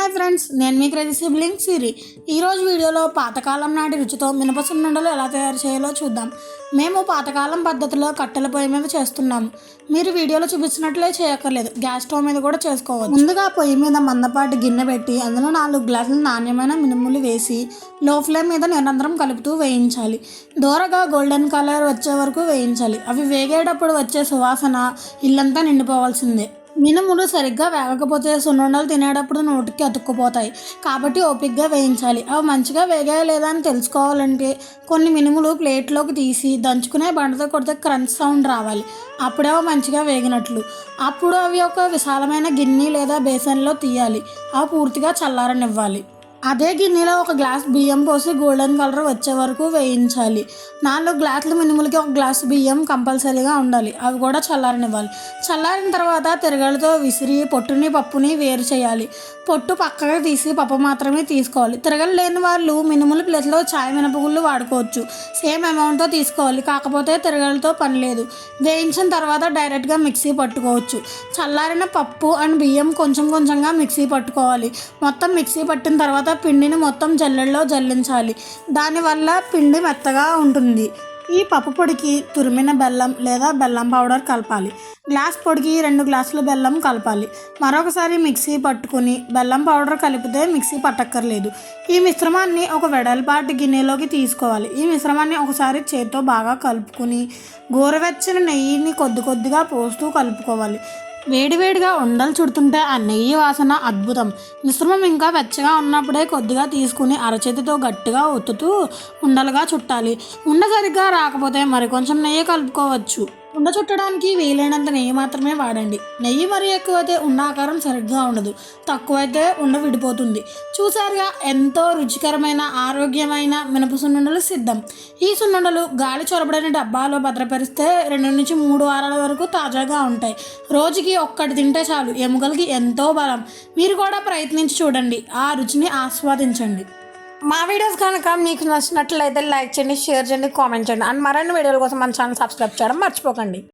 Hi friends, నేను మీ crazy sibling సిరి. ఈరోజు వీడియోలో పాతకాలం నాటి రుచితో మినప సున్నుండలు ఎలా తయారు చేయాలో చూద్దాం. మేము పాతకాలం పద్ధతిలో కట్టెల పొయ్యి మీద చేస్తున్నాము. మీరు వీడియోలో చూపించినట్లే చేయక్కర్లేదు, గ్యాస్ స్టవ్ మీద కూడా చేసుకోవచ్చు. ముందుగా పొయ్యి మీద మందపాటి గిన్నె పెట్టి అందులో 4 గ్లాసులు నాణ్యమైన మినుములు వేసి లో ఫ్లేమ్ మీద నిరంతరం కలుపుతూ వేయించాలి. దూరగా గోల్డెన్ కలర్ వచ్చే వరకు వేయించాలి. అవి వేగేటప్పుడు వచ్చే సువాసన ఇల్లంతా నిండిపోవాల్సిందే. మినుములు సరిగ్గా వేగకపోతే సున్నుండలు తినేటప్పుడు నోటికి అతుక్కుపోతాయి. కాబట్టి ఓపికగా వేయించాలి. అవి మంచిగా వేగాయా లేదా అని తెలుసుకోవాలంటే కొన్ని మినుములు ప్లేట్లోకి తీసి దంచుకునే బండతో కొడితే క్రంచ్ సౌండ్ రావాలి. అప్పుడే అవి మంచిగా వేగినట్లు. అప్పుడు అవి ఒక విశాలమైన గిన్నె లేదా బేసన్లో తీయాలి. అవి పూర్తిగా చల్లారనివ్వాలి. అదే గిన్నెలో 1 గ్లాస్ బియ్యం పోసి గోల్డెన్ కలర్ వచ్చే వరకు వేయించాలి. 4 గ్లాసుల మినుములకి 1 గ్లాసు బియ్యం కంపల్సరీగా ఉండాలి. అవి కూడా చల్లారనివ్వాలి. చల్లారిన తర్వాత తిరగలతో విసిరి పొట్టుని పప్పుని వేరు చేయాలి. పొట్టు పక్కగా తీసి పప్పు మాత్రమే తీసుకోవాలి. తిరగలు లేని వాళ్ళు మినుముల ప్లేట్లో చాయ్ మినపగుళ్ళు వాడుకోవచ్చు. సేమ్ అమౌంట్తో తీసుకోవాలి. కాకపోతే తిరగలతో పని లేదు. వేయించిన తర్వాత డైరెక్ట్గా మిక్సీ పట్టుకోవచ్చు. చల్లారిన పప్పు అండ్ బియ్యం కొంచెం కొంచెంగా మిక్సీ పట్టుకోవాలి. మొత్తం మిక్సీ పట్టిన తర్వాత పిండిని మొత్తం జల్లెడలో జల్లించాలి. దానివల్ల పిండి మెత్తగా ఉంటుంది. ఈ పప్పు పొడికి తురిమిన బెల్లం లేదా బెల్లం పౌడర్ కలపాలి. గ్లాస్ పొడికి 2 గ్లాసుల బెల్లం కలపాలి. మరొకసారి మిక్సీ పట్టుకుని బెల్లం పౌడర్ కలిపితే మిక్సీ పట్టక్కర్లేదు. ఈ మిశ్రమాన్ని ఒక వెడల్పాటి గిన్నెలోకి తీసుకోవాలి. ఈ మిశ్రమాన్ని ఒకసారి చేతితో బాగా కలుపుకుని గోరువెచ్చని నెయ్యిని కొద్ది కొద్దిగా పోస్తూ కలుపుకోవాలి. వేడివేడిగా ఉండలు చుడుతుంటే ఆ నెయ్యి వాసన అద్భుతం. మిశ్రమం ఇంకా వెచ్చగా ఉన్నప్పుడే కొద్దిగా తీసుకుని అరచేతితో గట్టిగా ఒత్తుతూ ఉండలుగా చుట్టాలి. ఉండ సరిగ్గా రాకపోతే మరికొంచెం నెయ్యి కలుపుకోవచ్చు. ఉండ చుట్టడానికి వీలైనంత నెయ్యి మాత్రమే వాడండి. నెయ్యి మరీ ఎక్కువైతే ఉండ ఆకారం సరిగ్గా ఉండదు, తక్కువైతే ఉండ విడిపోతుంది. చూసారుగా, ఎంతో రుచికరమైన ఆరోగ్యమైన మినప సున్నుండలు సిద్ధం. ఈ సున్నుండలు గాలి చొరబడని డబ్బాలో భద్రపరిస్తే 2 నుంచి 3 వారాల వరకు తాజాగా ఉంటాయి. రోజుకి ఒక్కటి తింటే చాలు, ఎముకలకి ఎంతో బలం. మీరు కూడా ప్రయత్నించి చూడండి, ఆ రుచిని ఆస్వాదించండి. మా వీడియోస్ కనుక మీకు నచ్చినట్లయితే లైక్ చేయండి, షేర్ చేయండి, కామెంట్ చేయండి. అండ్ మరిన్ని వీడియోల కోసం మన ఛానల్ సబ్స్క్రైబ్ చేయడం మర్చిపోకండి.